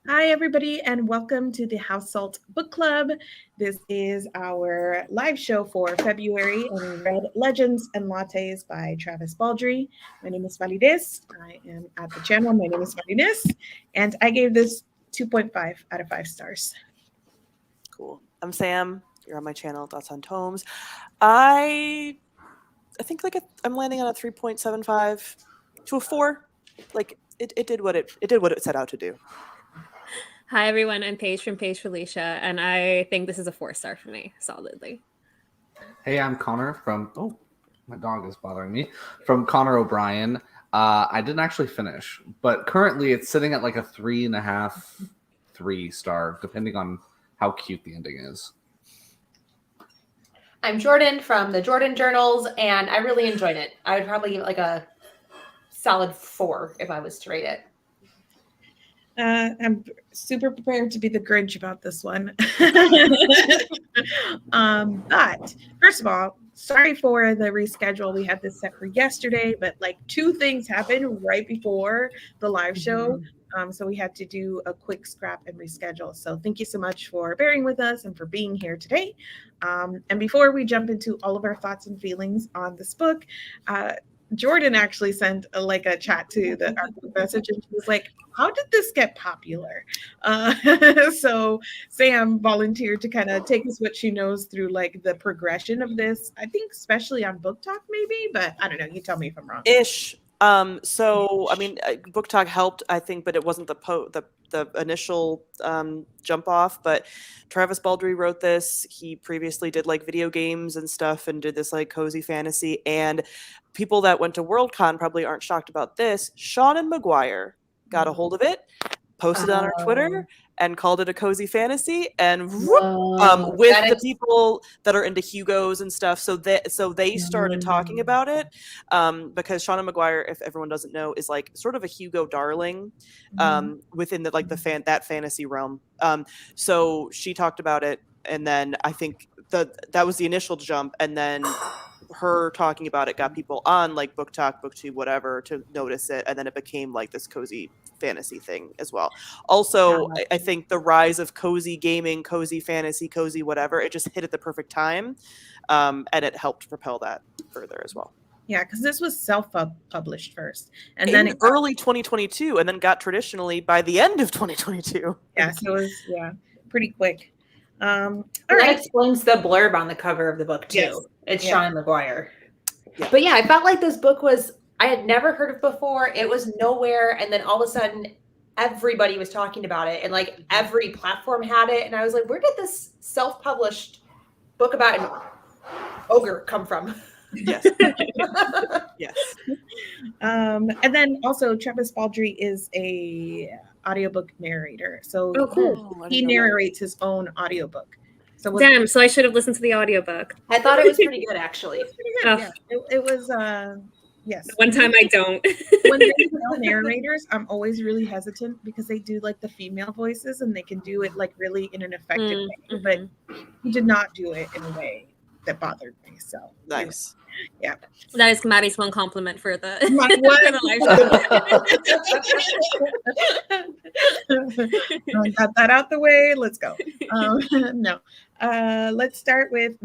Hi, everybody, and welcome to the House Salt Book Club. This is our live show for February, and we read Legends and Lattes by Travis Baldree. My name is Valides. I am at the channel. My name is Valides, and I gave this 2.5 out of 5 stars. Cool. I'm Sam. You're on my channel, Thoughts on Tomes. I think I'm landing on a 3.75 to a 4. Like it did what it set out to do. Hi everyone, I'm Paige from Paige Felicia, and I think this is a 4-star for me, solidly. Hey, I'm Connor from my dog is bothering me. From Connor O'Brien. I didn't actually finish, but currently it's sitting at like a 3.5, 3-star, depending on how cute the ending is. I'm Jordan from the Jordan Journals, and I really enjoyed it. I would probably give it like a solid 4 if I was to rate it. I'm super prepared to be the Grinch about this one. But first of all, sorry for the reschedule. We had this set for yesterday, but like 2 things happened right before the live show. So we had to do a quick scrap and reschedule. So thank you so much for bearing with us and for being here today. And before we jump into all of our thoughts and feelings on this book, Jordan actually sent a chat to our group message, and she was like, how did this get popular? So Sam volunteered to kind of take us what she knows through like the progression of this. I think especially on Book Talk maybe, but I don't know. You tell me if I'm wrong. Ish. So I mean, Book Talk helped, I think, but it wasn't the initial jump off. But Travis Baldree wrote this. He previously did like video games and stuff, and did this like cozy fantasy. And people that went to Worldcon probably aren't shocked about this. Sean and Maguire got a hold of it, posted on our Twitter, and called it a cozy fantasy, and with the people that are into Hugos and stuff. So they started talking about it, because Shauna Maguire, if everyone doesn't know, is like sort of a Hugo darling within that fantasy realm. So she talked about it, and then I think that was the initial jump, and then her talking about it got people on like Book Talk, BookTube, whatever, to notice it, and then it became like this cozy fantasy thing as well. Also, I think the rise of cozy gaming, cozy fantasy, cozy whatever, it just hit at the perfect time, and it helped propel that further as well. Yeah, because this was self-published first, and in then early 2022, and then got traditionally by the end of 2022. Yeah, so it was pretty quick. That explains the blurb on the cover of the book too. Yes. It's Sean Maguire. Yeah. But yeah, I felt like this book I had never heard of before. It was nowhere, and then all of a sudden everybody was talking about it, and like every platform had it, and I was like, where did this self-published book about an ogre come from? Yes. Yes. And then also Travis Baldree is a audiobook narrator. So he narrates his own audiobook. So I should have listened to the audiobook. I thought it was pretty good, actually. It was pretty good. Yeah. It was yes. One time I don't. When they do narrators, I'm always really hesitant because they do like the female voices, and they can do it like really in an effective way. But he did not do it in a way that bothered me. So nice. Yeah. That is Maddie's one compliment for the, got that out the way. Let's go. No. Let's start with,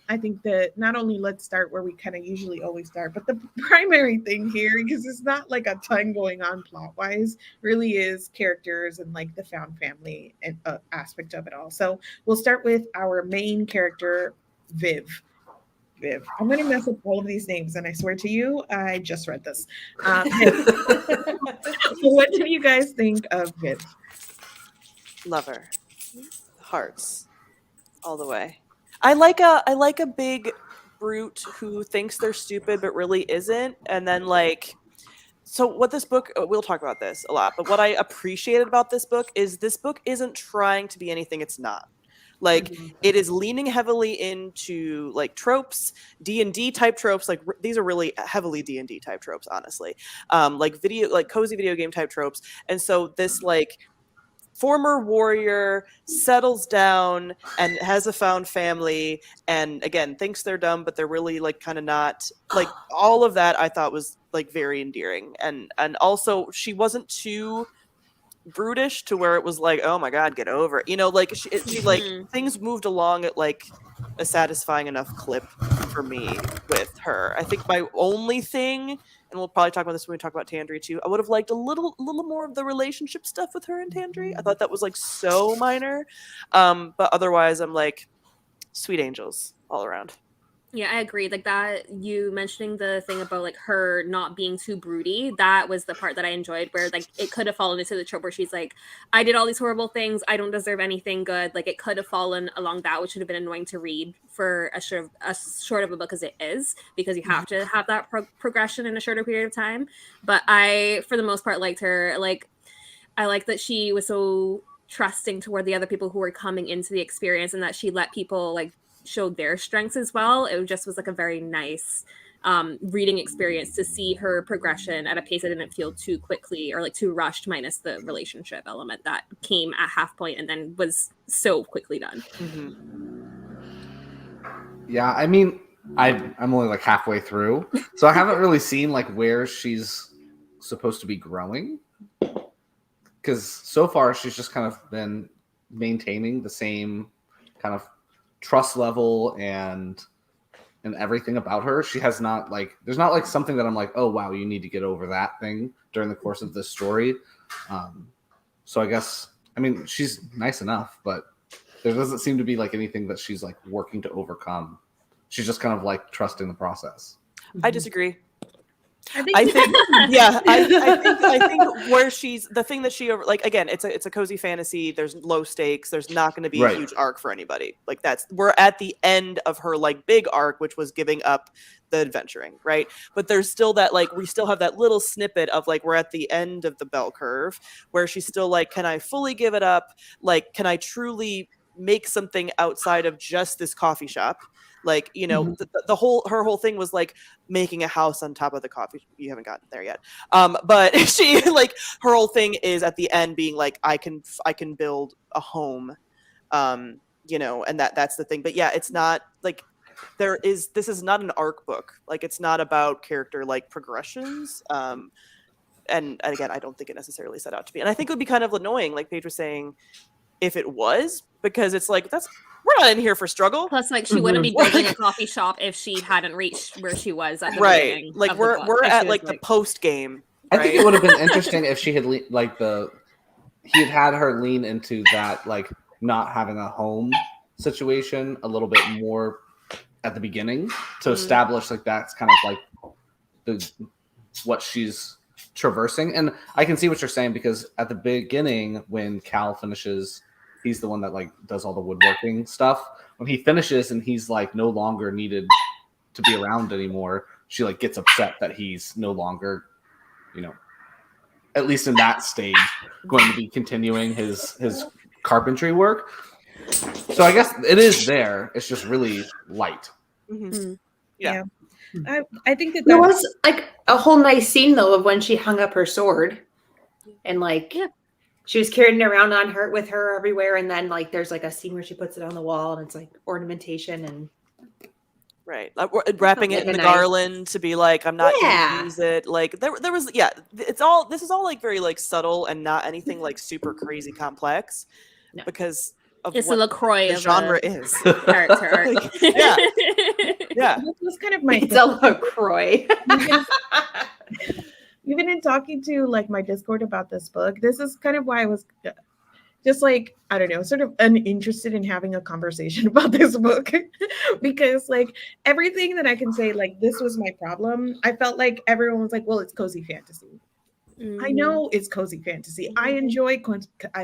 I think that not only let's start where we kind of usually always start, but the primary thing here, because it's not like a ton going on plot wise, really is characters and like the found family and aspect of it all. So we'll start with our main character, Viv. I'm going to mess up all of these names, and I swear to you, I just read this. What do you guys think of Viv? Lover. Hearts. All the way. I like a big brute who thinks they're stupid but really isn't, and then like, so what this book, we'll talk about this a lot, but what I appreciated about this book isn't trying to be anything it's not. Like, it is leaning heavily into like tropes, D&D type tropes. Like these are really heavily D&D type tropes, honestly. Like cozy video game type tropes. And so this like former warrior settles down and has a found family, and again thinks they're dumb, but they're really like kind of not. Like all of that I thought was like very endearing, and also she wasn't too brutish to where it was like, oh my god, get over it. You know, like she like things moved along at like a satisfying enough clip for me with her. I think my only thing, and we'll probably talk about this when we talk about Tandry too, I would have liked a little more of the relationship stuff with her and Tandry. I thought that was like so minor. But otherwise I'm like, sweet angels all around. Yeah, I agree. Like that, you mentioning the thing about like her not being too broody, that was the part that I enjoyed, where like it could have fallen into the trope where she's like, I did all these horrible things, I don't deserve anything good. Like it could have fallen along that, which would have been annoying to read for a short of a book as it is, because you have to have that progression in a shorter period of time. But I, for the most part, liked her. Like I like that she was so trusting toward the other people who were coming into the experience, and that she let people like showed their strengths as well. It just was like a very nice reading experience to see her progression at a pace that didn't feel too quickly or like too rushed, minus the relationship element that came at half point and then was so quickly done. Yeah, I mean, I'm only like halfway through, so I haven't really seen like where she's supposed to be growing, because so far she's just kind of been maintaining the same kind of trust level and everything about her. She has not like, there's not like something that I'm like, oh wow, you need to get over that thing during the course of this story. So I guess, I mean, she's nice enough, but there doesn't seem to be like anything that she's like working to overcome. She's just kind of like trusting the process. I disagree. I think I think where she's, the thing that she, like, again, it's a cozy fantasy. There's low stakes. There's not going to be a huge arc for anybody. Like we're at the end of her like big arc, which was giving up the adventuring, right? But there's still that, like, we still have that little snippet of like, we're at the end of the bell curve where she's still like, can I fully give it up? Like, can I truly make something outside of just this coffee shop? Like, you know, her whole thing was like making a house on top of the coffee. You haven't gotten there yet. But she, like, her whole thing is at the end being like, I can build a home, you know, and that's the thing. But yeah, it's not like this is not an arc book. Like, it's not about character like progressions. And again, I don't think it necessarily set out to be. And I think it would be kind of annoying, like Paige was saying, if it was, because it's like, we're not in here for struggle. Plus, like, she wouldn't be building a coffee shop if she hadn't reached where she was at the beginning. Like, we're at like the post game. Right? I think it would have been interesting if she had he had her lean into that, like, not having a home situation a little bit more at the beginning to establish like that's kind of like what she's traversing. And I can see what you're saying, because at the beginning when Cal finishes, he's the one that like does all the woodworking stuff. When he finishes and he's like no longer needed to be around anymore, she like gets upset that he's no longer, you know, at least in that stage, going to be continuing his carpentry work. So I guess it is there. It's just really light. Yeah. I think that there was like a whole nice scene though of when she hung up her sword and like she was carrying it around with her everywhere, and then like there's like a scene where she puts it on the wall and it's like ornamentation and wrapping it in the garland to be like, I'm not going to use it. Like there was this is all like very like subtle and not anything like super crazy complex because of it's what a LaCroix the genre is. Character. Yeah. This was kind of my it's a LaCroix. Even in talking to like my Discord about this book, this is kind of why I was just like, I don't know, sort of uninterested in having a conversation about this book because like everything that I can say, like this was my problem. I felt like everyone was like, well, it's cozy fantasy. I know it's cozy fantasy. I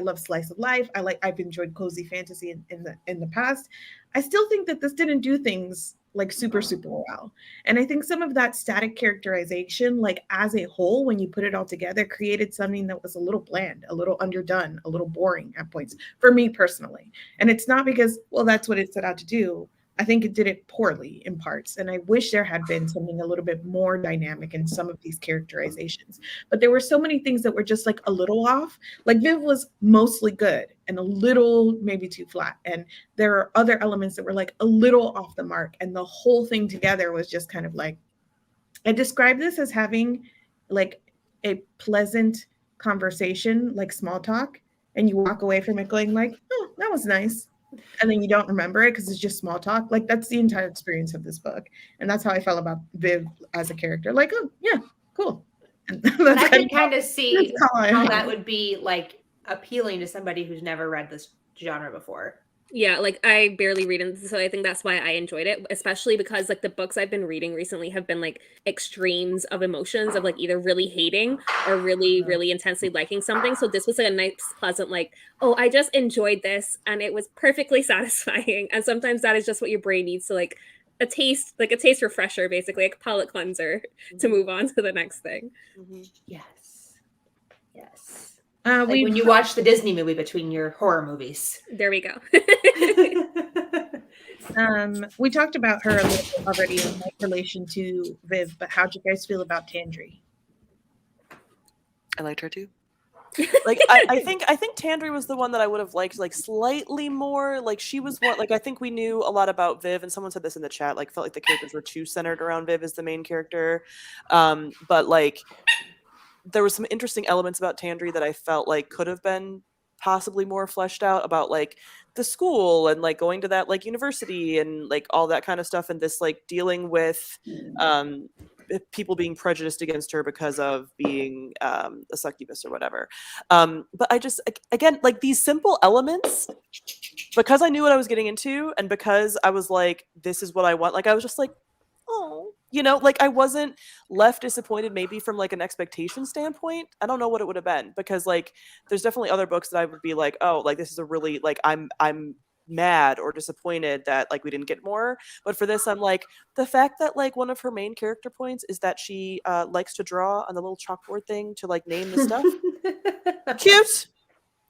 love slice of life. I've enjoyed cozy fantasy in the past. I still think that this didn't do things like super well. And I think some of that static characterization, like as a whole, when you put it all together, created something that was a little bland, a little underdone, a little boring at points for me personally. And it's not because, well, that's what it set out to do. I think it did it poorly in parts. And I wish there had been something a little bit more dynamic in some of these characterizations. But there were so many things that were just like a little off. Like Viv was mostly good and a little maybe too flat. And there are other elements that were like a little off the mark. And the whole thing together was just kind of like, I describe this as having like a pleasant conversation, like small talk, and you walk away from it going like, oh, that was nice. And then you don't remember it because it's just small talk. Like that's the entire experience of this book. And that's how I felt about Viv as a character. Like, oh yeah, cool. And I can kind of see how that would would be like appealing to somebody who's never read this genre before. Yeah, like I barely read it, so I think that's why I enjoyed it, especially because like the books I've been reading recently have been like extremes of emotions of like either really hating or really, really intensely liking something. So this was like a nice, pleasant, like, oh, I just enjoyed this and it was perfectly satisfying. And sometimes that is just what your brain needs to like a taste refresher, basically, like a palate cleanser to move on to the next thing. Yes. Yes. like when you watch the Disney movie between your horror movies. There we go. We talked about her a little bit already in like relation to Viv, but how'd you guys feel about Tandry? I liked her too. Like I think Tandry was the one that I would have liked like slightly more. Like she was one, like I think we knew a lot about Viv, and someone said this in the chat, like felt like the characters were too centered around Viv as the main character. But like there was some interesting elements about Tandry that I felt like could have been possibly more fleshed out about like the school and like going to that like university and like all that kind of stuff, and this like dealing with people being prejudiced against her because of being a succubus or whatever. But I just, again, like these simple elements, because I knew what I was getting into and because I was like, this is what I want. Like, I was just like, oh, you know, like I wasn't left disappointed maybe from like an expectation standpoint. I don't know what it would have been, because like there's definitely other books that I would be like, oh, like this is a really like I'm mad or disappointed that like we didn't get more. But for this, I'm like, the fact that like one of her main character points is that she likes to draw on the little chalkboard thing to like name the stuff.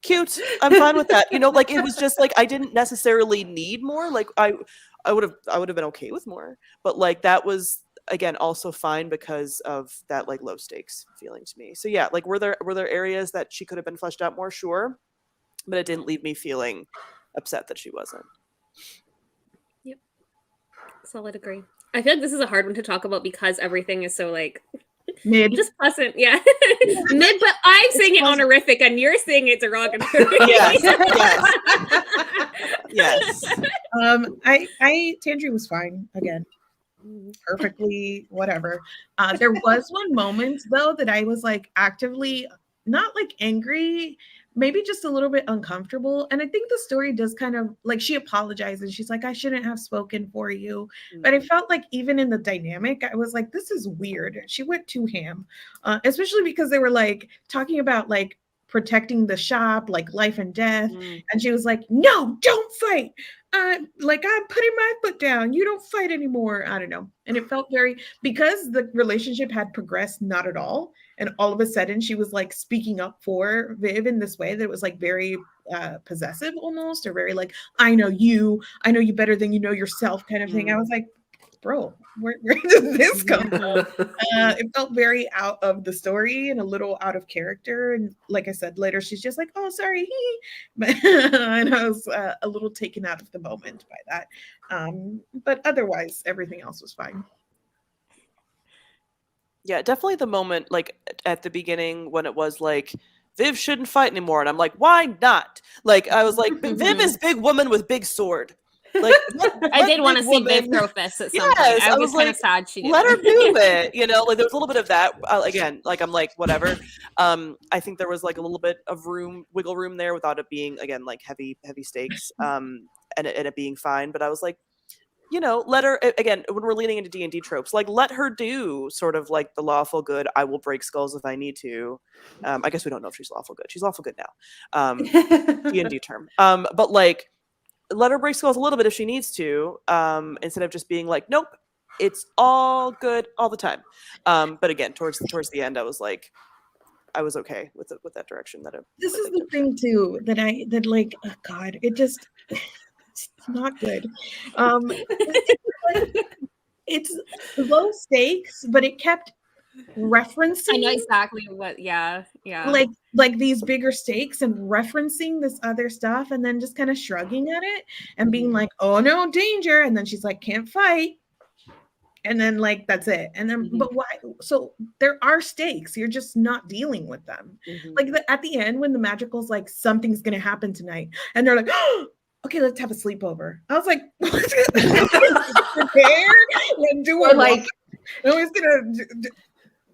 Cute. I'm fine with that. You know, like it was just like I didn't necessarily need more. Like I would have been okay with more. But like that was again also fine because of that like low stakes feeling to me. So yeah, like were there areas that she could have been fleshed out more? Sure. But it didn't leave me feeling upset that she wasn't. Yep. Solid agree. I feel like this is a hard one to talk about because everything is so like Mid. just pleasant, yeah. Mid, but I'm saying it honorific and you're saying it derogatory. Yes. Tandry was fine again. Perfectly whatever. There was one moment though that I was like actively not like angry, maybe just a little bit uncomfortable. And I think the story does kind of like, she apologized and she's like, I shouldn't have spoken for you. But I felt like even in the dynamic, I was like, this is weird. She went too ham, especially because they were like talking about like protecting the shop, like life and death. And she was like, no, don't fight. Like I'm putting my foot down. You don't fight anymore. I don't know. And it felt very, because the relationship had progressed not at all. And all of a sudden she was like speaking up for Viv in this way that it was like very possessive almost, or very like, I know you better than you know yourself kind of thing. I was like, bro, where did this come from? It felt very out of the story and a little out of character. And like I said, later she's just like, oh, sorry. And I was a little taken out of the moment by that. But otherwise, everything else was fine. Yeah, definitely the moment like at the beginning when it was like, Viv shouldn't fight anymore. And I'm like, why not? Like, I was like, Viv is big woman with big sword. Like, I did want to see Viv throw fists at some point. I was kind of sad she didn't. Let her do it. You know, like there was a little bit of that. Again, like I'm like, whatever. I think there was like a little bit of wiggle room there without it being, again, like heavy stakes and it being fine. But I was like, you know, let her, again, when we're leaning into D&D tropes, like let her do sort of like the lawful good, I will break skulls if I need to. I guess we don't know if she's lawful good. She's lawful good now. D&D term. But like, let her break skulls a little bit if she needs to, instead of just being like, nope, it's all good all the time. But again, towards the end, I was like, I was okay with that direction. This is the thing too, that like, oh God, it's not good. It's low stakes, but it kept referencing. I know exactly what. Yeah. Like these bigger stakes and referencing this other stuff, and then just kind of shrugging at it and being like, "Oh no, danger!" And then she's like, "Can't fight." and then like that's it. And then but why? So there are stakes. You're just not dealing with them. Like at the end when the magical's like something's gonna happen tonight, and they're like, oh, okay, let's have a sleepover. I was like, prepared and do it like nobody's gonna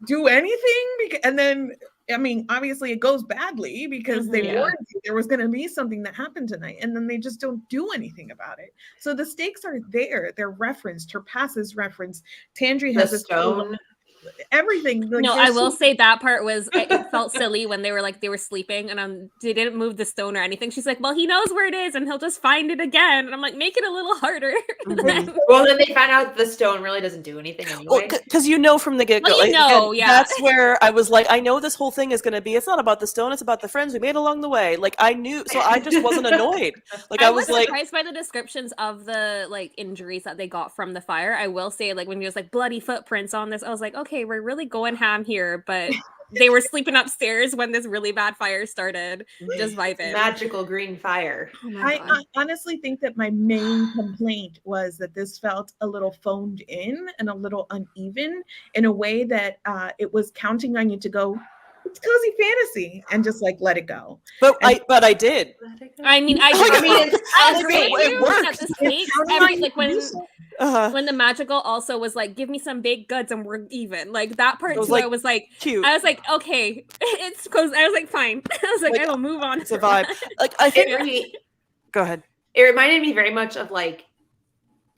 do anything. And then I mean, obviously it goes badly because they warned you there was going to be something that happened tonight, and then they just don't do anything about it. So the stakes are there. They're referenced. Her past is referenced. Tandry has a stone. Everything. Like, no, I will say that part was it felt silly when they were sleeping and they didn't move the stone or anything. She's like, well, he knows where it is and he'll just find it again. And I'm like, make it a little harder. Well, then they find out the stone really doesn't do anything anyway. Because from the get-go. Well, that's where I was like, I know this whole thing is going to be, it's not about the stone, it's about the friends we made along the way. Like I knew, so I just wasn't annoyed. Like I was like surprised by the descriptions of the like injuries that they got from the fire. I will say, like when he was like bloody footprints on this, I was like, okay, we're really going ham here, but they were sleeping upstairs when this really bad fire started, just vibing. Magical green fire. I honestly think that my main complaint was that this felt a little phoned in and a little uneven in a way that it was counting on you to go, it's cozy fantasy, and just like let it go. But I did. I mean, I agree. It worked. At the stakes, when the magical also was like, give me some baked goods and we're even. Like that part too, I was like, cute. I was like, okay, it's close. I was like, fine. I was like, I will move on. It's a vibe. Like I think. Go ahead. It reminded me very much of like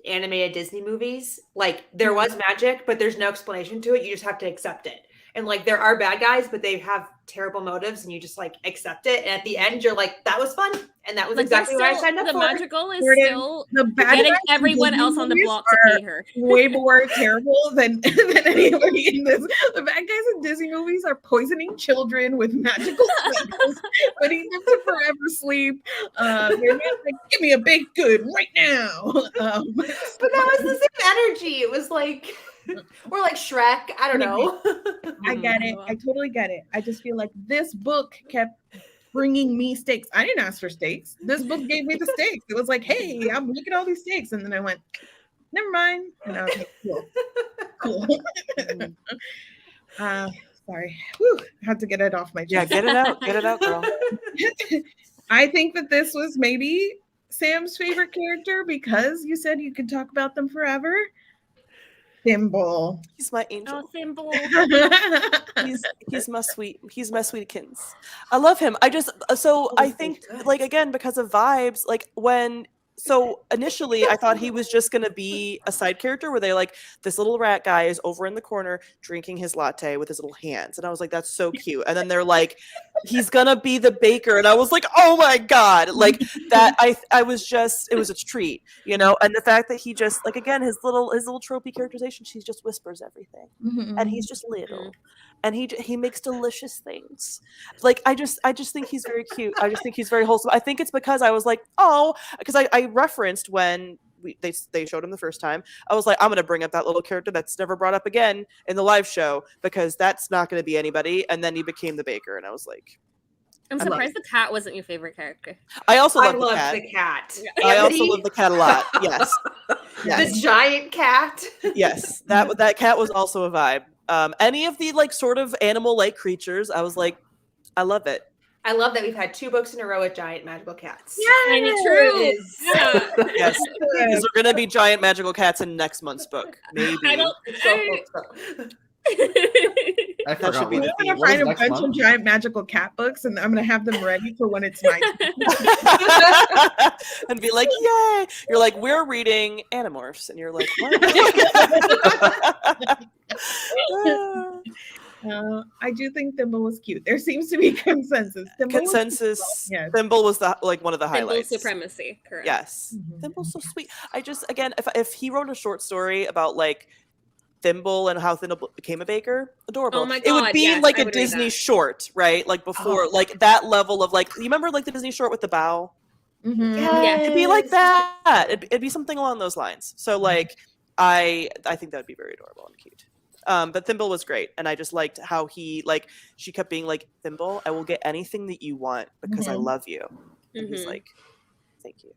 animated Disney movies. Like there was magic, but there's no explanation to it. You just have to accept it. And like there are bad guys, but they have terrible motives, and you just like accept it. And at the end, you're like, "That was fun," and that was like, exactly what I signed up for. The magical is still getting everyone else on the block to pay her. Way more terrible than anybody in this. The bad guys in Disney movies are poisoning children with magical spells, putting them to forever sleep. They're like, give me a baked good right now. But that was the same energy. It was like. Or like Shrek. I don't know. I get it. I totally get it. I just feel like this book kept bringing me stakes. I didn't ask for stakes. This book gave me the stakes. It was like, hey, I'm looking at all these stakes. And then I went, never mind. And I was like, cool. Sorry. Whew. I had to get it off my chest. Yeah, get it out. Get it out, girl. I think that this was maybe Sam's favorite character because you said you could talk about them forever. Thimble. He's my angel. Oh, Thimble. he's my sweetkins. I love him. I think like again because of vibes, like so initially I thought he was just gonna be a side character where they like this little rat guy is over in the corner drinking his latte with his little hands, and I was like, that's so cute. And then they're like, he's gonna be the baker, and I was like, oh my god, like that. I was just, it was a treat, you know. And the fact that he just like again his little tropey characterization, she just whispers everything, and he's just little. And he makes delicious things. Like I just think he's very cute. I just think he's very wholesome. I think it's because I was like, oh, because I referenced when they showed him the first time. I was like, I'm gonna bring up that little character that's never brought up again in the live show because that's not gonna be anybody. And then he became the baker, and I was like, I'm surprised the cat wasn't your favorite character. I also love the cat. I also love the cat a lot. Yes. The giant cat. Yes, that cat was also a vibe. Any of the like sort of animal-like creatures, I was like, I love it. I love that we've had 2 books in a row with giant magical cats. Yeah, true. Yeah. Yes, because we're gonna be giant magical cats in next month's book. Maybe. I That should be I'm gonna find a bunch of giant magical cat books, and I'm gonna have them ready for when it's my time. And be like, yay! You're like, we're reading Animorphs, and you're like, what? I do think Thimble was cute. There seems to be consensus. Thimble was one of the highlights. Thimble supremacy, correct? Yes, Thimble's so sweet. I just again, if he wrote a short story about like Thimble and how Thimble became a baker, adorable. Oh my God, it would be yes, like I a would read Disney that. short, right? Like before, like that level of like, you remember like the Disney short with the bow? Yeah. It'd be like that. It'd be something along those lines. So like, I think that would be very adorable and cute. But Thimble was great, and I just liked how she kept being like, Thimble, I will get anything that you want because I love you. And he's like, Thank you.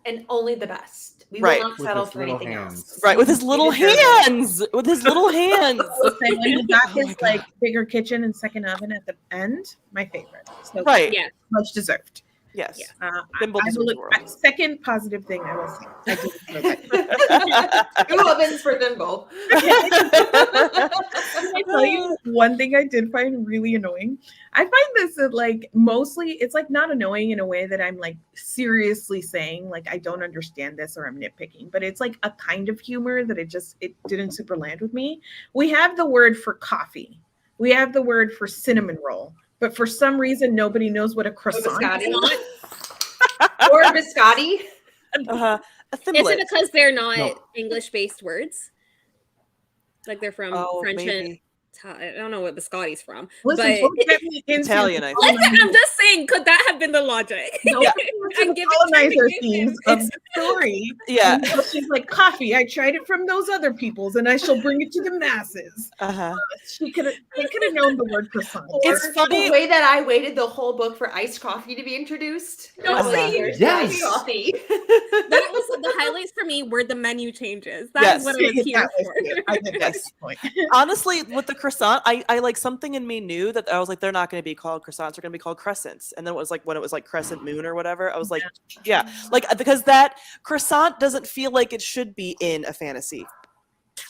And only the best. We Right. will not With settle his for little anything hands. else. Right, with his little deserve it. hands. With his little hands. So when he got Oh my his God. like bigger kitchen and second oven at the end, my favorite. So Right. Yeah. much deserved. Yes. I Thimble deserves will, the world. second positive thing I will say. I did enjoy that. 2 ovens for Thimble. Can I tell you one thing I did find really annoying? I find this like mostly it's like not annoying in a way that I'm like seriously saying like I don't understand this or I'm nitpicking, but it's like a kind of humor that it didn't super land with me. We have the word for coffee. We have the word for cinnamon roll, but for some reason nobody knows what a croissant biscotti. is. Or a biscotti. A Is thimblet. it because they're not No. English-based words? Like they're from French and maybe. I don't know what biscotti's from. Listen, but don't get me into Italian, I think. listen, I'm just saying, could that have been the logic? Don't get me I'm into the giving colonizer tribute. themes of the story. Yeah. And so she's like, coffee, I tried it from those other people's and I shall bring it to the masses. Uh-huh. They could have known the word croissant. It's funny. The way that I waited the whole book for iced coffee to be introduced. No, I was like, see? "Here's Yes. iced coffee." That was the highlights for me were the menu changes. That is Yes. what I was here That was for. good. I did Yes. this point. Honestly, with the croissant, I like something in me knew that I was like, they're not going to be called croissants, they're going to be called crescents. And then it was like when it was like crescent moon or whatever, I was like, yeah, like because that croissant doesn't feel like it should be in a fantasy.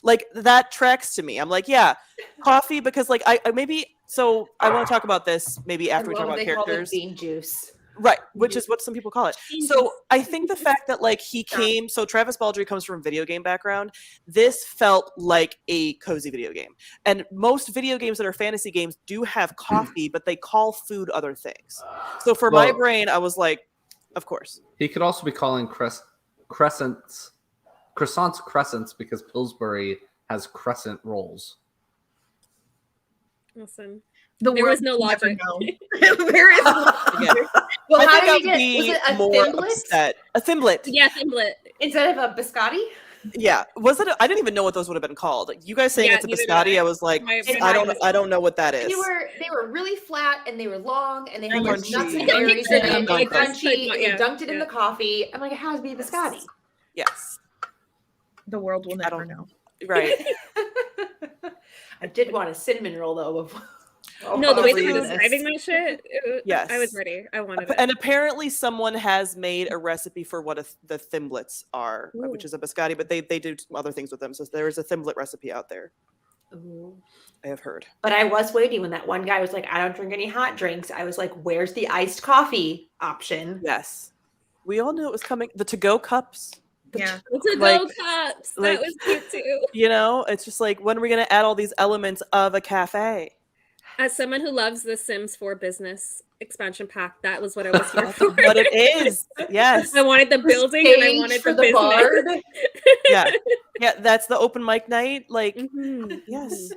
Like that tracks to me. I'm like, yeah, coffee because like I maybe so I want to talk about this maybe after we talk about They call them characters. bean juice. Right, which is what some people call it. So I think the fact that like he came, so Travis Baldree comes from a video game background. This felt like a cozy video game, and most video games that are fantasy games do have coffee, but they call food other things. So for my Well- brain, I was like, of course. He could also be calling croissants crescents because Pillsbury has crescent rolls. Listen, The there was world no will never logic. know. There is no Yeah. logic. Well, I how think did I'd he get? Was be it a more thimblet upset. A thimblet. Yeah, Thimble. instead of a biscotti? Yeah. Was it? I didn't even know what those would have been called. You guys saying Yeah, it's a neither did biscotti, I. I was like, My- I don't know what that is. They were really flat and they were long and they had like Crunchy. nuts and I can berries picture in them. them. They It does crunchy. look- They yeah, dunked it in yeah. the coffee. I'm like, it has to be a biscotti. Yes. The world will I never don't- know. Right. I did want a cinnamon roll though. Oh, No, the way they Please. were describing that shit, Yes. I was ready. I wanted it. And apparently someone has made a recipe for what the thimblets are, which Ooh. is a biscotti, but they do some other things with them. So there is a thimblet recipe out there, Ooh. I have heard. But I was waiting when that one guy was like, I don't drink any hot drinks. I was like, where's the iced coffee option? Yes. We all knew it was coming. The to-go cups, Yeah. To like- go cups. like- That was cute too. you know, it's just like, when are we going to add all these elements of a cafe? As someone who loves the Sims 4 business expansion pack, that was what I was here for. What it is. Yes. I wanted the building and I Stage wanted for the the business. bard. Yeah. Yeah. That's the open mic night. Like, Mhm. yes.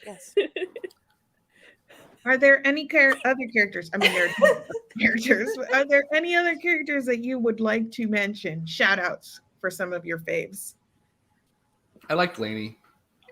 Yes. Are there any other characters? I mean, there are characters. But are there any other characters that you would like to mention? Shout outs for some of your faves. I liked Lainey.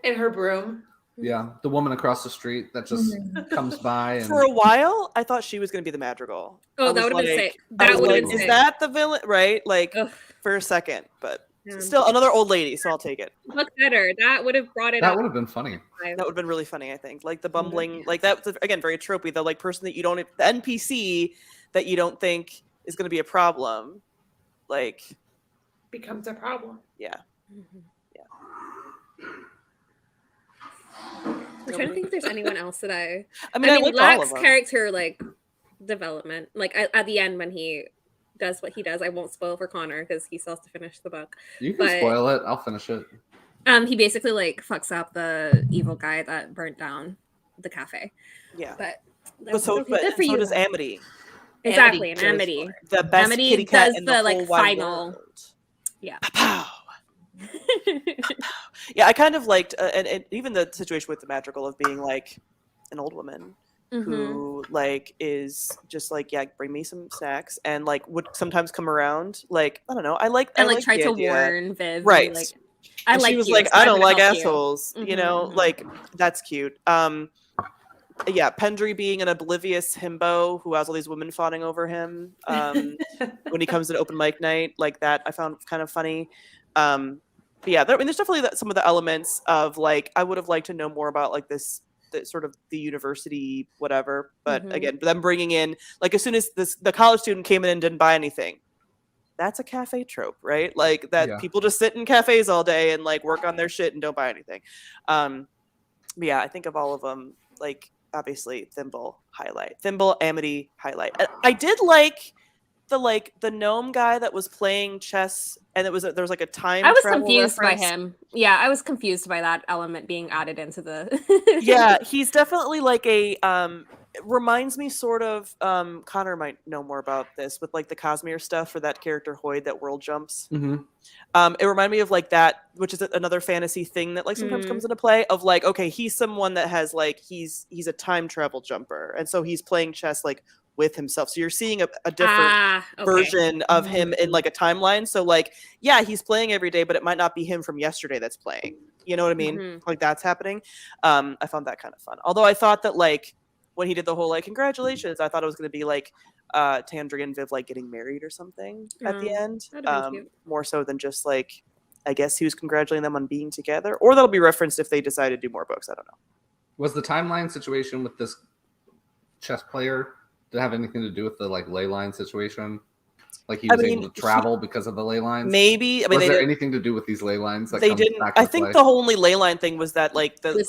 In her broom. Yeah, the woman across the street that just comes by and For a while, I thought she was going to be the madrigal. Oh, I that was would have been like- sick. I That was would have like, been is sick. that the villain? Right? Like, Ugh. for a second, but Yeah. still another old lady, so I'll take it. Look better. That would have brought it that up. would have been funny. That would have been really funny, I think. Like the bumbling, like that was, again, very tropey. The like person that you don't, the NPC that you don't think is going to be a problem. Like, Becomes a problem. yeah. Mhm. I'm trying to think if there's anyone else that I I like all of Lack's them. character like development. Like at the end when he does what he does, I won't spoil for Connor because he still has to finish the book. You can But- spoil it. I'll finish it. He basically like fucks up the evil guy that burnt down the cafe. Yeah. But But so, okay, good for so you. does Amity, Exactly, and goes Amity. for it. the best Amity kitty cat does in the, the like, whole wide final- world. Yeah. Pow. Yeah, I kind of liked, and even the situation with the madrigal of being like an old woman Mhm. who like is just like, yeah, bring me some snacks, and like would sometimes come around. Like, I don't know, I like And like like tried the to idea. warn Viv. Right. Like I And like she was you, like, so I I'm don't gonna like help you. assholes, you know, Mhm. like that's cute. yeah, Pendry being an oblivious himbo who has all these women fawning over him when he comes to open mic night, like that I found kind of funny. But yeah, I mean, there's definitely some of the elements of like I would have liked to know more about like this sort of the university whatever. But again, them bringing in like as soon as the college student came in and didn't buy anything, that's a cafe trope, right? Like that people just sit in cafes all day and like work on their shit and don't buy anything. But yeah, I think of all of them, like obviously Thimble highlight, Thimble Amity highlight. I did like the gnome guy that was playing chess, and there was like a time. I was travel confused reference. by him. Yeah, I was confused by that element being added into the. Yeah, he's definitely like a. It reminds me sort of. Connor might know more about this with like the Cosmere stuff for that character Hoyd that world jumps. Mm-hmm. It reminded me of like that, which is another fantasy thing that like sometimes comes into play. Of like, okay, he's someone that has like he's a time travel jumper, and so he's playing chess like with himself. So you're seeing a different version of him in like a timeline. So like, yeah, he's playing every day, but it might not be him from yesterday that's playing. You know what I mean? Like that's happening. I found that kind of fun. Although I thought that like when he did the whole like congratulations, I thought it was going to be like Tandry and Viv like getting married or something at the end. More so than just like, I guess he was congratulating them on being together, or that'll be referenced if they decide to do more books. I don't know. Was the timeline situation with this chess player to have anything to do with the like ley line situation? Like he was able to travel because of the ley lines? Maybe. I mean, was there anything to do with these ley lines? That they didn't. I think the only ley line thing was that like the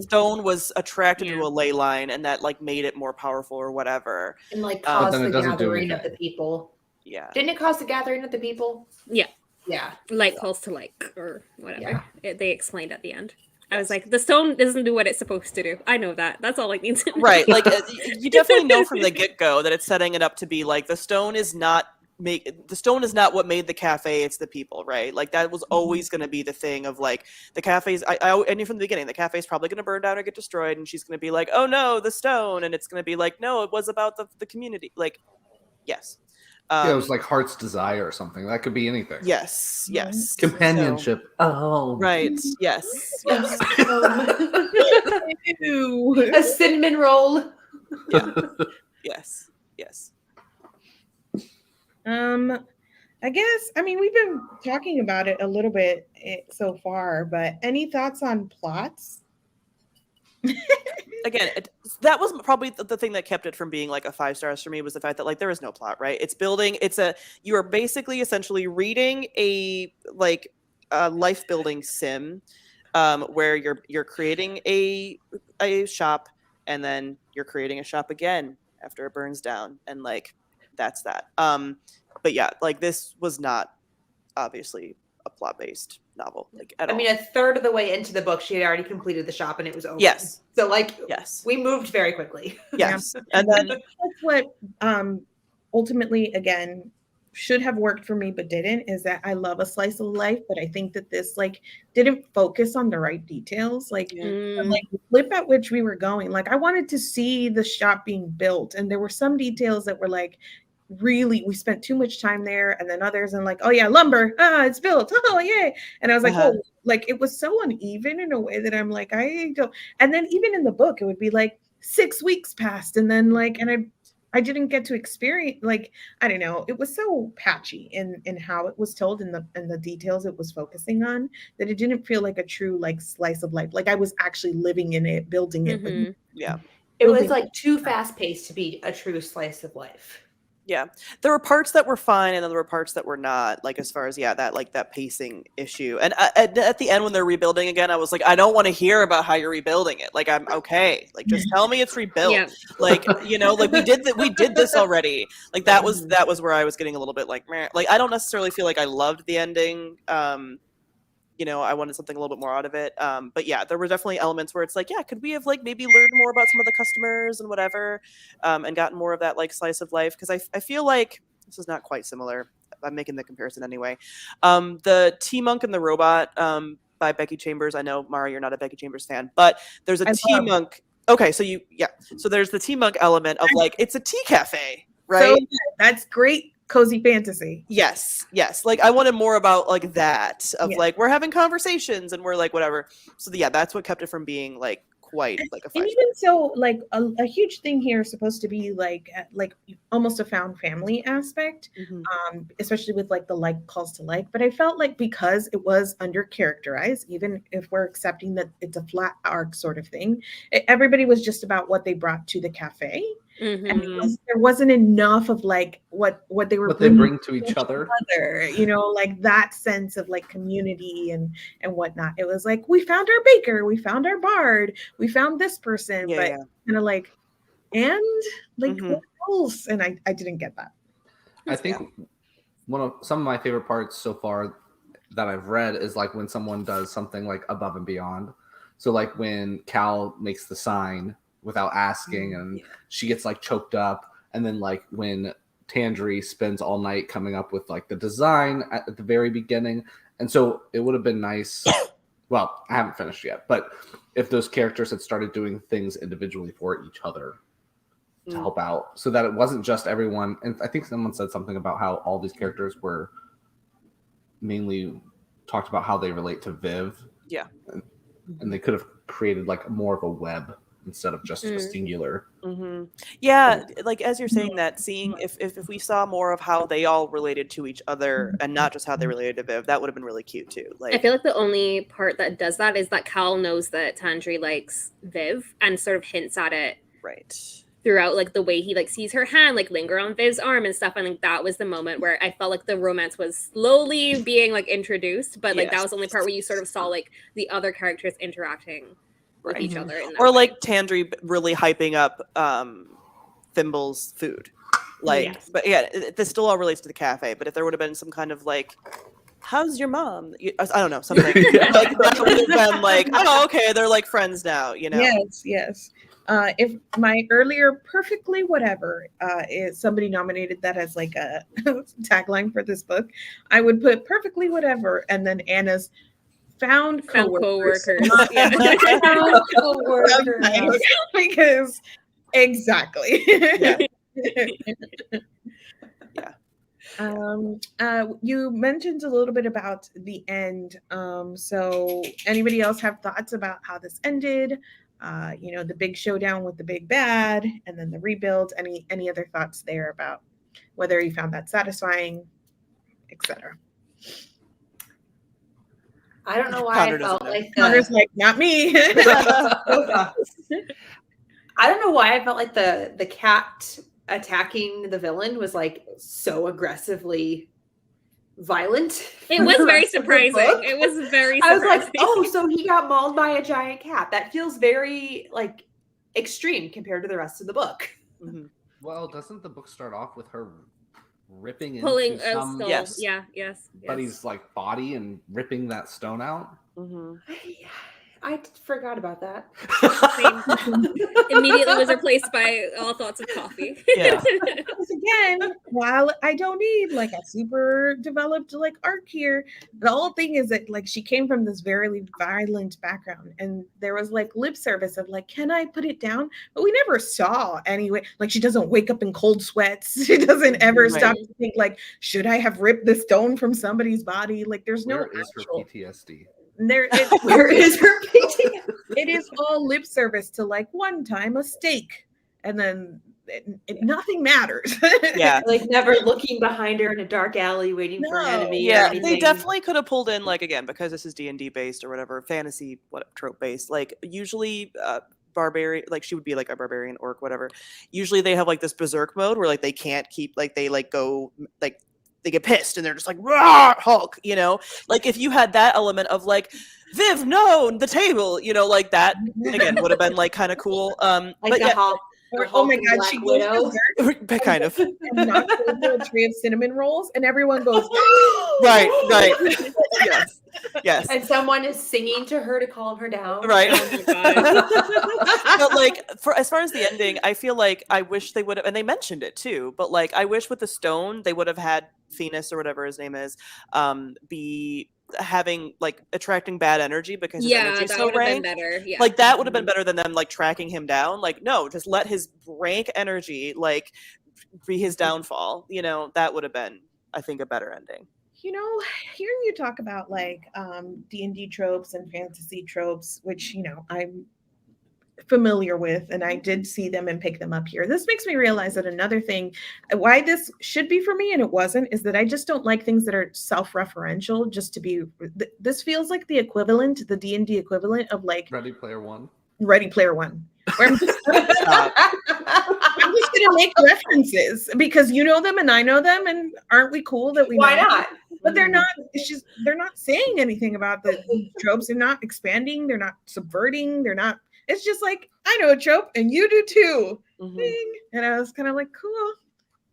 stone was attracted to a ley line, and that like made it more powerful or whatever. And like caused the gathering of the people. Yeah. Didn't it cause the gathering of the people? Yeah. Yeah. Like calls to like or whatever. Yeah. They explained at the end. I was like, the stone doesn't do what it's supposed to do. I know that. That's all I need to know. Right. Like you definitely know from the get-go that it's setting it up to be like the stone is not what made the cafe, it's the people, right? Like that was always going to be the thing of like the cafes. I knew from the beginning the cafe is probably going to burn down or get destroyed, and she's going to be like, oh no, the stone, and it's going to be like, no, it was about the community. Like, yes. It was like Heart's Desire or something. That could be anything. Yes. Companionship. So, right. Yes. A cinnamon roll. Yeah. Yes. I guess, I mean, we've been talking about it a little bit so far, but any thoughts on plots? Again, that was probably the thing that kept it from being like a 5 stars for me, was the fact that like there is no plot, right? It's building. You are basically essentially reading a life building sim, where you're creating a shop, and then you're creating a shop again after it burns down, and like that's that. But yeah, like this was not obviously a plot-based novel, like at all. I mean, a third of the way into the book, she had already completed the shop and it was over. Yes. So like, yes, we moved very quickly. Yes. Yeah. And then that's what ultimately, again, should have worked for me but didn't, is that I love a slice of life, but I think that this like didn't focus on the right details. Like, like the flip at which we were going, like I wanted to see the shop being built, and there were some details that were like, really, we spent too much time there, and then others and like, oh yeah, lumber, it's built, oh yay. And I was like, oh, like it was so uneven in a way that I'm like, I don't. And then even in the book it would be like 6 weeks passed, and then like, and I didn't get to experience, like, I don't know, it was so patchy in how it was told, and the details it was focusing on, that it didn't feel like a true like slice of life, like I was actually living in it, building it. Like, yeah, it was like too fast paced to be a true slice of life. Yeah, there were parts that were fine, and then there were parts that were not. Like as far as that pacing issue, and at the end when they're rebuilding again, I was like, I don't want to hear about how you're rebuilding it. Like I'm okay. Like just tell me it's rebuilt. Yeah. Like like we did this already. Like that was where I was getting a little bit like meh. Like I don't necessarily feel like I loved the ending. I wanted something a little bit more out of it. But yeah, there were definitely elements where it's like, yeah, could we have like maybe learned more about some of the customers and whatever, and gotten more of that like slice of life? Because I feel like this is not quite similar. I'm making the comparison anyway. The T-Monk and the Robot by Becky Chambers. I know, Mara, you're not a Becky Chambers fan, but there's a T-Monk. Okay, so so there's the T-Monk element of like, it's a tea cafe, right? So that's great. Cozy fantasy. Yes. Like I wanted more about like that of like we're having conversations and we're like whatever. So yeah, that's what kept it from being like quite like a And fight. even so, like a huge thing here is supposed to be like almost a found family aspect, especially with like the like calls to like. But I felt like because it was under characterized, even if we're accepting that it's a flat arc sort of thing, everybody was just about what they brought to the cafe. And there wasn't enough of like what they were what they bring to each other, you know, like that sense of like community and whatnot. It was like, we found our baker, we found our bard, we found this person, but kind of like, and like what else? And I didn't get that. I think some of my favorite parts so far that I've read is like when someone does something like above and beyond. So like when Cal makes the sign without asking and she gets like choked up, and then like when Tandry spends all night coming up with like the design at the very beginning. And so it would have been nice, well, I haven't finished yet, but if those characters had started doing things individually for each other to help out, so that it wasn't just everyone. And I think someone said something about how all these characters were mainly talked about how they relate to Viv, and they could have created like more of a web instead of just a singular. Yeah, like as you're saying that, seeing if we saw more of how they all related to each other and not just how they related to Viv, that would have been really cute too. Like, I feel like the only part that does that is that Cal knows that Tandry likes Viv and sort of hints at it throughout, like the way he like sees her hand like linger on Viv's arm and stuff. And like that was the moment where I felt like the romance was slowly being like introduced, but like that was the only part where you sort of saw like the other characters interacting with each other in that or way. like Tandry really hyping up Thimble's food, like but yeah, this still all relates to the cafe. But if there would have been some kind of like, how's your mom, I don't know, something like that would have been like, oh okay, they're like friends now, you know. Yes. If my earlier perfectly whatever is somebody nominated that as like a tagline for this book, I would put perfectly whatever and then Anna's found coworkers. Found coworkers. Because exactly. You mentioned a little bit about the end. So anybody else have thoughts about how this ended? You know, the big showdown with the big bad and then the rebuild. Any other thoughts there about whether you found that satisfying, etc.? I don't know why I felt like Connor's like, not me. I don't know why I felt like the cat attacking the villain was like so aggressively violent. It was very surprising. It was very surprising. I was like, oh, so he got mauled by a giant cat. That feels very like extreme compared to the rest of the book. Well, doesn't the book start off with her ripping pulling into some buddy's like body and ripping that stone out? I forgot about that. Immediately was replaced by all thoughts of coffee. Again, while I don't need like a super developed like arc here, the whole thing is that like she came from this very violent background, and there was like lip service of like, can I put it down? But we never saw anyway. Like she doesn't wake up in cold sweats. She doesn't ever stop to think like, should I have ripped the stone from somebody's body? Like there's Where no is actual her PTSD? Where is her PTSD? It is all lip service to like one time a steak, and then nothing matters. Like never looking behind her in a dark alley waiting for an enemy. They definitely could have pulled in, like, again, because this is D&D based or whatever, fantasy trope based, like usually barbarian, like she would be like a barbarian orc, whatever. Usually they have like this berserk mode where like they can't keep, like they like go like they get pissed and they're just like, rah, Hulk, you know? Like if you had that element of like, Viv, no, the table, you know, like that, again, would have been like kind of cool. Like the Hulk. Oh my God, she goes berserk. Kind of. And knocks over a tray of cinnamon rolls, and everyone goes, right. Yes. And someone is singing to her to calm her down. Right. Oh my God. But like, as far as the ending, I feel like I wish they would have, and they mentioned it too, but like I wish with the stone they would have had Phoenix or whatever his name is, be having like attracting bad energy because his energy so rank. Like that would have been better than them like tracking him down. Like no, just let his rank energy like be his downfall. You know, that would have been, I think, a better ending. You know, hearing you talk about like D&D tropes and fantasy tropes, which, you know, I'm familiar with, and I did see them and pick them up here. This makes me realize that another thing, why this should be for me and it wasn't, is that I just don't like things that are self-referential. Just to be, this feels like the equivalent, the D&D equivalent of like Ready Player One. Ready Player One. Where I'm just gonna make references because you know them and I know them, and aren't we cool that we? Why know not? Them? But they're not. It's just they're not saying anything about the tropes. They're not expanding. They're not subverting. They're not. It's just like I know a trope and you do too. Ding. And I was kind of like, cool.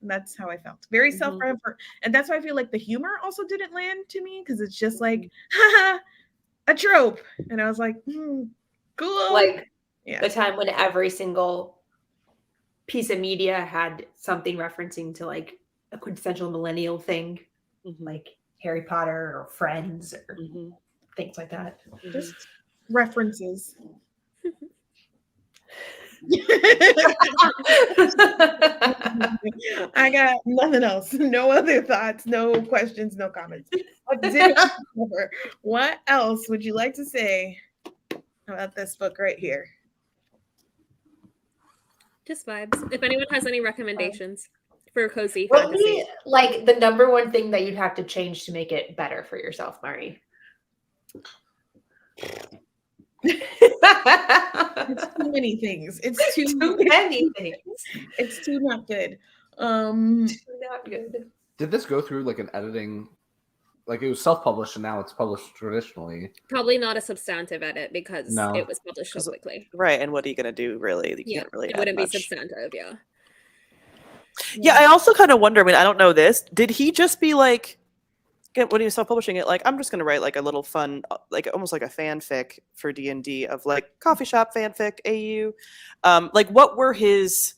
And that's how I felt. Very self-referential, and that's why I feel like the humor also didn't land to me because it's just like, haha, a trope, and I was like, cool. Like. Yeah. The time when every single piece of media had something referencing to like a quintessential millennial thing, like Harry Potter or Friends or things like that. Just references. I got nothing else. No other thoughts, no questions, no comments. What else would you like to say about this book right here? Just vibes. If anyone has any recommendations for cozy what fantasy. Would be like the number one thing that you'd have to change to make it better for yourself, Mari? It's too many things. It's too many things. It's too not good. Too not good. Did this go through like an editing? Like it was self-published and now it's published traditionally. Probably not a substantive edit because it was published so quickly. Right, and what are you going to do, really? You can't really it wouldn't much. Be substantive, yeah. Yeah, I also kind of wonder, I mean, I don't know this. Did he just be like, when he was self-publishing it, like, I'm just going to write like a little fun, like almost like a fanfic for D&D of like coffee shop fanfic, AU. Like what were his...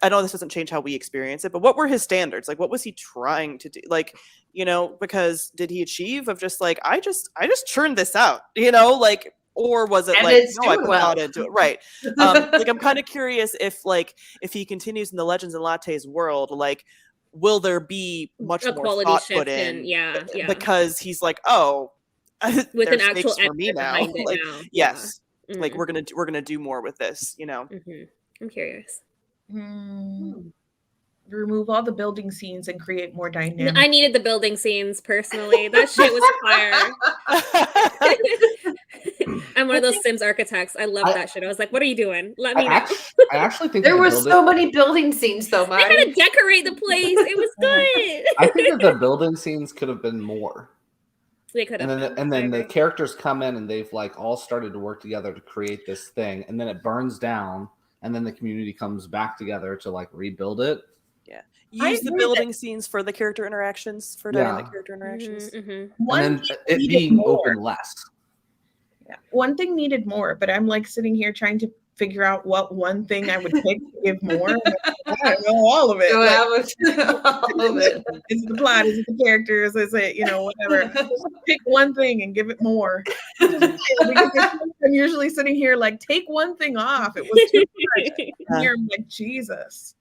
I know this doesn't change how we experience it, but what were his standards? Like, what was he trying to do? Like, you know, because did he achieve of just like, I just churned this out, you know, like, or was it and like, it's no, I put thought into it, right? Like, I'm kind of curious if he continues in the Legends and Lattes world, like, will there be much more thought put in? Yeah. Because he's like, oh, with an actual for me now. Like, now. yes, like we're gonna do more with this, you know. I'm curious. Remove all the building scenes and create more dynamic. I needed the building scenes personally. That shit was fire. I'm one of those Sims architects. I love that shit. I was like, what are you doing? Let me know. I actually think there were so many building scenes though, Mari. They had to decorate the place. It was good. I think that the building scenes could have been more. They could have. And then the characters come in and they've like all started to work together to create this thing, and then it burns down. And then the community comes back together to like rebuild it. Yeah. Use the building scenes for the character interactions, for dynamic character interactions. And then it being open less. Yeah. One thing needed more, but I'm like sitting here trying to figure out what one thing I would pick to give more. I don't know all of it. All of it. Is it the plot? Is it the characters? Is it, you know, whatever? Just pick one thing and give it more. Because I'm usually sitting here like, take one thing off. It was too much. Here I'm like, Jesus.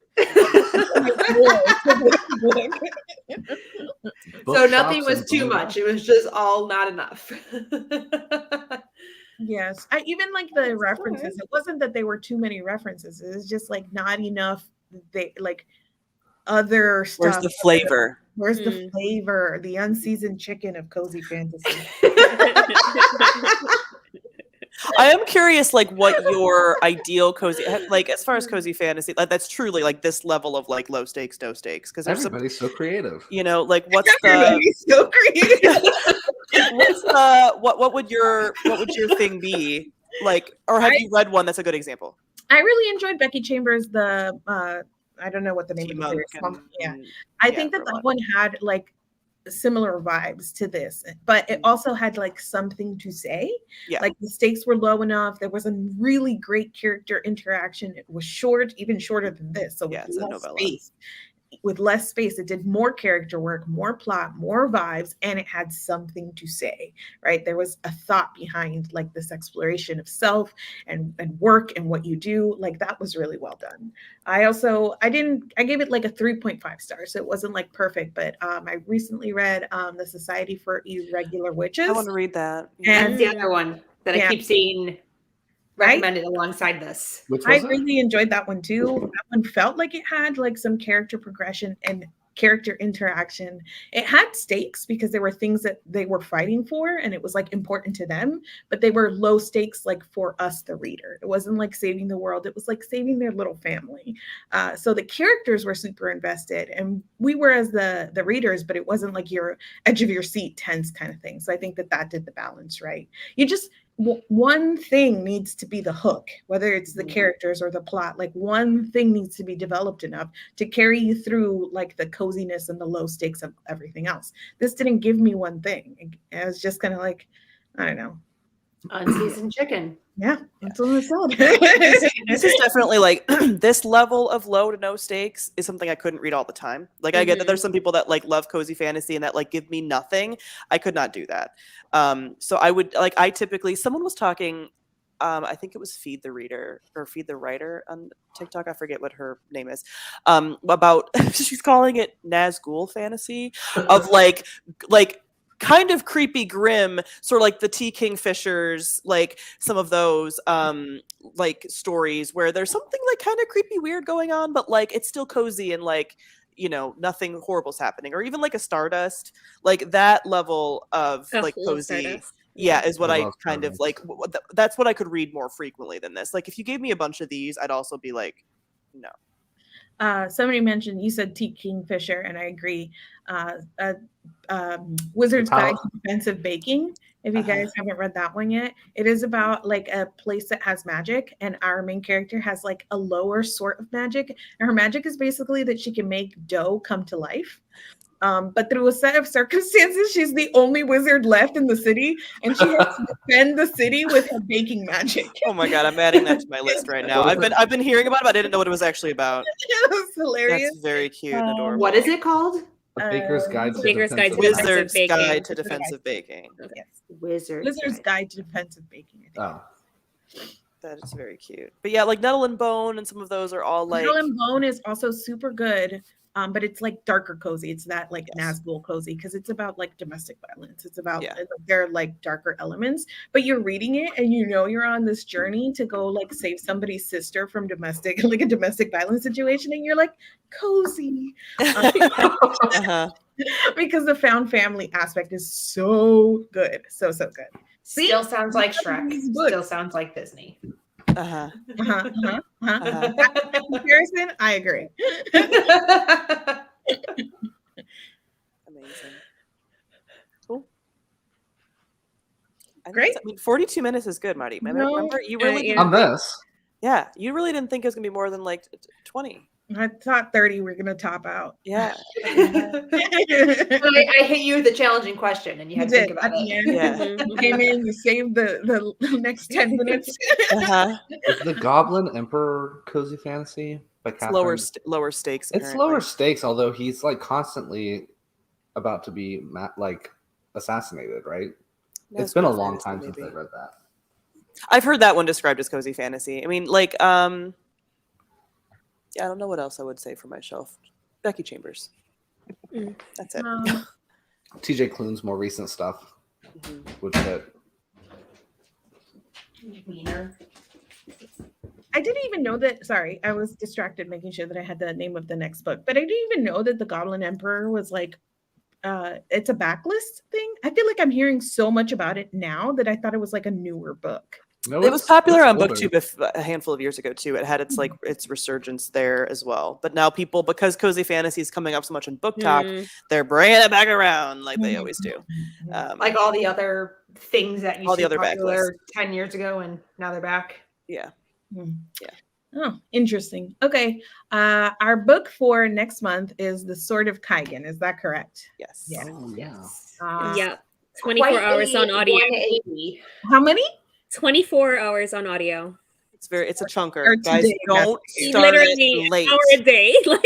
So nothing was too much. It was just all not enough. Yes, I even like the references. It wasn't that they were too many references. It was just like not enough. They like other stuff. Where's the flavor? Where's the flavor? The unseasoned chicken of cozy fantasy. I am curious, like, what your ideal cozy, like, as far as cozy fantasy, like, that's truly like this level of like low stakes, no stakes. Because everybody's so creative. You know, like, what's so creative. What would your thing be? Like, or have you read one that's a good example? I really enjoyed Becky Chambers, the I don't know what the name of it is. I think that one had like similar vibes to this, but it also had like something to say. Like the stakes were low enough. There was a really great character interaction. It was short, even shorter than this. So it's a novella. With less space, it did more character work, more plot, more vibes, and it had something to say, right? There was a thought behind like this exploration of self and work and what you do. Like that was really well done. I gave it like a 3.5 stars. So it wasn't like perfect, but I recently read The Society for Irregular Witches. I want to read that. And the other one that I keep seeing recommended alongside this. Which I was it? really enjoyed that one too. That one felt like it had like some character progression and character interaction. It had stakes because there were things that they were fighting for and it was like important to them, but they were low stakes like for us, the reader. It wasn't like saving the world. It was like saving their little family. So the characters were super invested and we were as the readers, but it wasn't like your edge of your seat tense kind of thing. So I think that did the balance right. You just one thing needs to be the hook, whether it's the characters or the plot. Like one thing needs to be developed enough to carry you through like the coziness and the low stakes of everything else. This didn't give me one thing. It was just kind of like, I don't know. Unseasoned chicken. Yeah, that's what I said. This is definitely like this level of low to no stakes is something I couldn't read all the time. Like I get that there's some people that like love cozy fantasy and that like give me nothing. I could not do that. So I would like, I typically, someone was talking, I think it was Feed the Reader or Feed the Writer on TikTok. I forget what her name is. About, she's calling it Nazgul fantasy of like kind of creepy, grim, sort of like the T. Kingfishers, like some of those like stories where there's something like kind of creepy, weird going on, but like it's still cozy and like, you know, nothing horrible's happening, or even like a Stardust, like that level of like cozy. Yeah, is what I kind of like. That's what I could read more frequently than this. Like if you gave me a bunch of these, I'd also be like, no. Somebody mentioned, you said T. Kingfisher, and I agree. Wizard's Guide to Defensive Baking. If you guys haven't read that one yet, it is about like a place that has magic, and our main character has like a lower sort of magic. And her magic is basically that she can make dough come to life. But through a set of circumstances, she's the only wizard left in the city, and she has to defend the city with her baking magic. Oh my god, I'm adding that to my list right now. I've been hearing about it, but I didn't know what it was actually about. That's hilarious. That's very cute and adorable. What is it called? A Baker's Guide to Baker's Guide to Wizard's Defensive Baking. Guide to Defensive Baking. Yes. Wizard's Guide to Defensive Baking. I think. That is very cute. But yeah, like Nettle and Bone and some of those are all like. Nettle and Bone is also super good. But it's like darker cozy. It's that like Nazgul cozy because it's about like domestic violence. It's about there are like darker elements, but you're reading it and you know you're on this journey to go like save somebody's sister from domestic violence situation, and you're like cozy because the found family aspect is so good, so good. Still sounds like Shrek. Still sounds like Disney. Comparison, I agree. Amazing. Cool. Great. 42 minutes is good, Marty. Remember, you really on this. Yeah, you really didn't think it was gonna be more than like 20. I thought 30 we're gonna top out. Yeah. I hit you with a challenging question, and you had to think about it. Yeah. You came in, you saved the next 10 minutes. Is the Goblin Emperor cozy fantasy? It's lower stakes. Apparently. It's lower stakes, although he's like constantly about to be like assassinated, right? It's been a long time since I read that. I've heard that one described as cozy fantasy. I mean, like, yeah, I don't know what else I would say for my shelf. Becky Chambers. That's it. TJ Klune's more recent stuff would fit. Wiener. I didn't even know that. Sorry, I was distracted making sure that I had the name of the next book, but I didn't even know that the Goblin Emperor was like, it's a backlist thing. I feel like I'm hearing so much about it now that I thought it was like a newer book. No, it was popular on BookTube a handful of years ago too. It had its like its resurgence there as well. But now people, because cozy fantasy is coming up so much in Book Talk, they're bringing it back around like they always do. Like all the other things that used all to the be other popular 10 years ago, and now they're back. Yeah. Yeah. Oh, interesting. Okay. Our book for next month is The Sword of Kaigen. Is that correct? Yes. Yeah. Oh, yeah. Yeah. 24 hours on audio. How many? 24 hours on audio. It's a chunker. Guys, don't start literally late. Hour a day. Like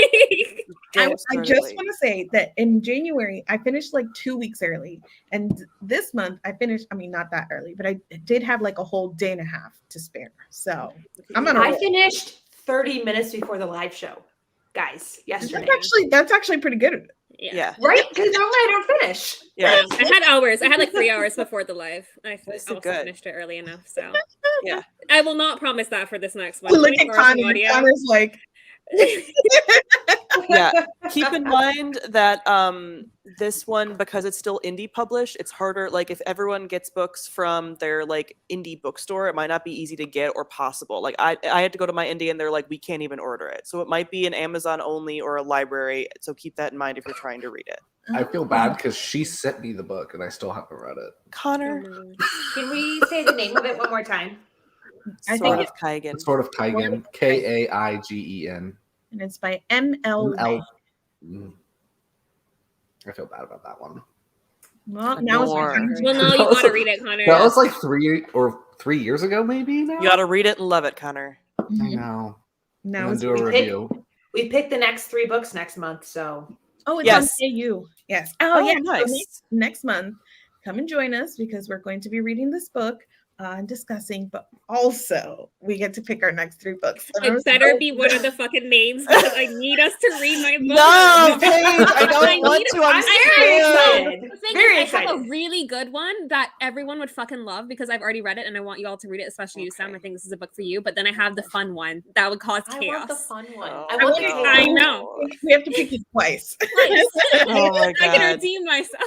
I just want to say that in January, I finished like 2 weeks early. And this month I finished, I mean, not that early, but I did have like a whole day and a half to spare. So I finished 30 minutes before the live show, guys, yesterday. That's actually pretty good. Yeah. Right? Because normally I don't finish. Yeah. I had hours. I had like 3 hours before the live. I also good. finished it early enough. So Yeah. I will not promise that for this next one. Look at 24 hours of Connor. audio. Connor's like, Yeah. Keep in mind that this one, because it's still indie published, it's harder. Like if everyone gets books from their like indie bookstore, it might not be easy to get or possible. Like I had to go to my indie and they're like, we can't even order it. So it might be an Amazon only or a library. So keep that in mind if you're trying to read it. I feel bad because she sent me the book and I still haven't read it. Connor. Can we say the name of it one more time? I Sort think of Kaigen. It's sort of Kaigen, Kaigen. and it's by M.L. Wang. I feel bad about that one. Well, now it's my turn. Well, no, you gotta read it, Connor. That was like 3 years ago, maybe now? You got to read it and love it, Connor. I know. Now And it's then do a review. We picked the next 3 books next month, so Oh, it's Yes. on KU. Yes. Oh, yeah. So nice. next month, come and join us because we're going to be reading this book and discussing, but also we get to pick our next 3 books. And I'm It better so- be one of the fucking names because I need us to read my book. No, Paige, I don't I want need to. it. I'm I'm very scared. excited. The thing Very is, I have a excited. really good one that everyone would fucking love because I've already read it and I want you all to read it, especially you, Sam. I think this is a book for you. But then I have the fun one that would cause I chaos. want the fun one. Oh, I want the no. I know. We have to pick it twice. Oh my I can god. redeem myself.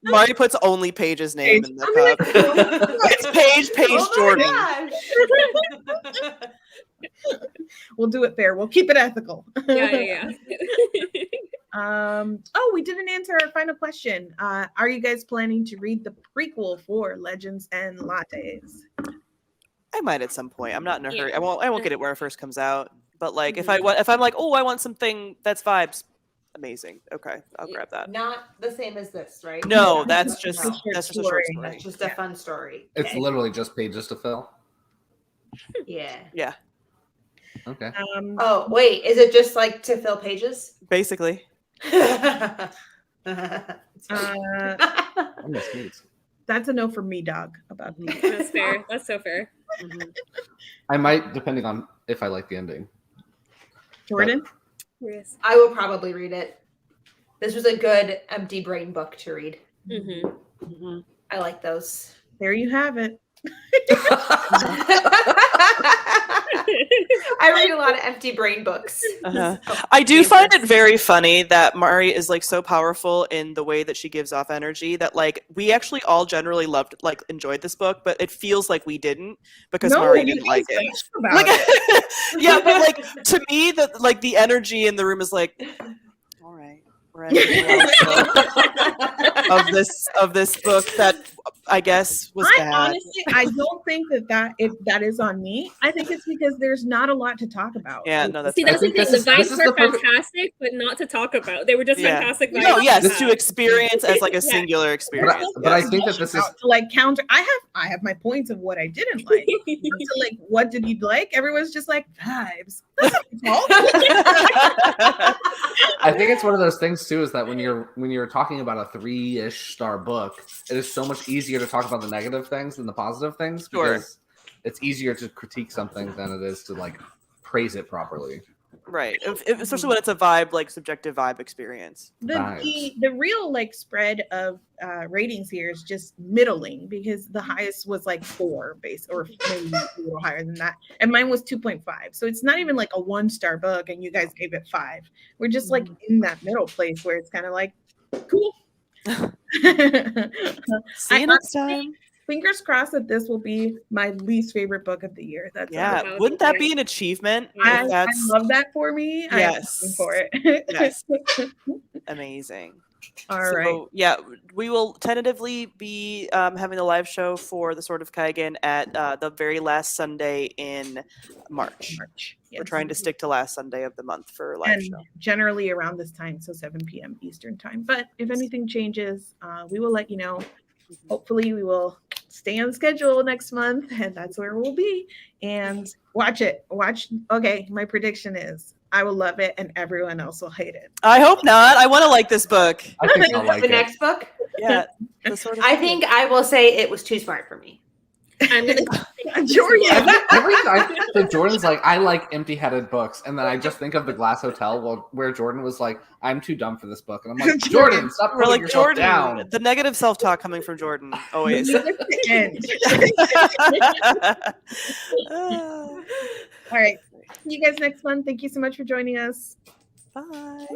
Marty puts only Paige's name in the I'm like, cup. It's Paige Oh my Jordan. gosh. We'll do it fair. We'll keep it ethical. yeah. Oh, we didn't answer our final question. Are you guys planning to read the prequel for Legends and Lattes? I might at some point. I'm not in a hurry. Yeah. I won't get it where it first comes out. But like if I'm like, oh, I want something that's vibes, amazing. Okay, I'll grab that. Not the same as this, right? No, that's just No. that's just a short story. That's just a fun story. It's Okay. literally just pages to fill. Yeah. Yeah, Okay. Oh, wait. Is it just like to fill pages? basically. Uh, I miss these. that's a no for me, dog. About me. That's fair. That's so fair. I might, depending on if I like the ending. Jordan? Yes. I will probably read it. This was a good empty brain book to read. Mm-hmm. I like those. There you have it. I read a lot of empty brain books. Uh-huh. I do find it very funny that Mari is like so powerful in the way that she gives off energy that like we actually all generally enjoyed this book, but it feels like we didn't because Mari you didn't like guys it. asked about Like, it. yeah, but like to me, that like the energy in the room is like, all right, we're at the of this book that I guess was I bad. honestly, I don't think that is on me. I think it's because there's not a lot to talk about. Yeah, no, that's See, fair. that's the think thing. this The is- this vibes is were the perfect- fantastic, but not to talk about. They were just Yeah. fantastic vibes. No, yes, Yeah. to experience as like a Yeah. singular experience. But I yes. think that this is To like counter, I have my points of what I didn't like. But to like, what did you like? Everyone's just like vibes. That's not fault. I think it's one of those things too, is that when you're talking about a 3-ish star book, it is so much easier to talk about the negative things than the positive things Sure. because it's easier to critique something than it is to like praise it properly. Right, especially when it's a vibe, like subjective vibe experience. The real like spread of ratings here is just middling because the highest was like 4 base or maybe a little higher than that, and mine was 2.5. So it's not even like a 1-star book, and you guys gave it 5. We're just like in that middle place where it's kind of like cool. See you next time. Fingers crossed that this will be my least favorite book of the year. That's Yeah, That would wouldn't be that great. be an achievement? Yeah. If I that's love that for me. Yes. I'm for it. Yes. amazing. All right. Yeah, we will tentatively be having a live show for the Sword of Kaigen at the very last Sunday in March. March. We're Yes. trying to stick to last Sunday of the month for a live And show. generally around this time, so 7 p.m. Eastern time. But if anything changes, we will let you know. Hopefully, we will stay on schedule next month, and that's where we'll be. And watch it. Okay, my prediction is I will love it, and everyone else will hate it. I hope not. I want to like this book. I think I'll like The it. next book, Yeah, the Sword of I Kaigen. think I will say it was too smart for me. I'm gonna Jordan. Every time, so Jordan's like, I like empty-headed books, and then I just think of The Glass Hotel, where Jordan was like, I'm too dumb for this book, and I'm like, Jordan, stop We're putting like, yourself Jordan, down. the negative self-talk coming from Jordan, always. End. All right. See you guys next month. Thank you so much for joining us. Bye.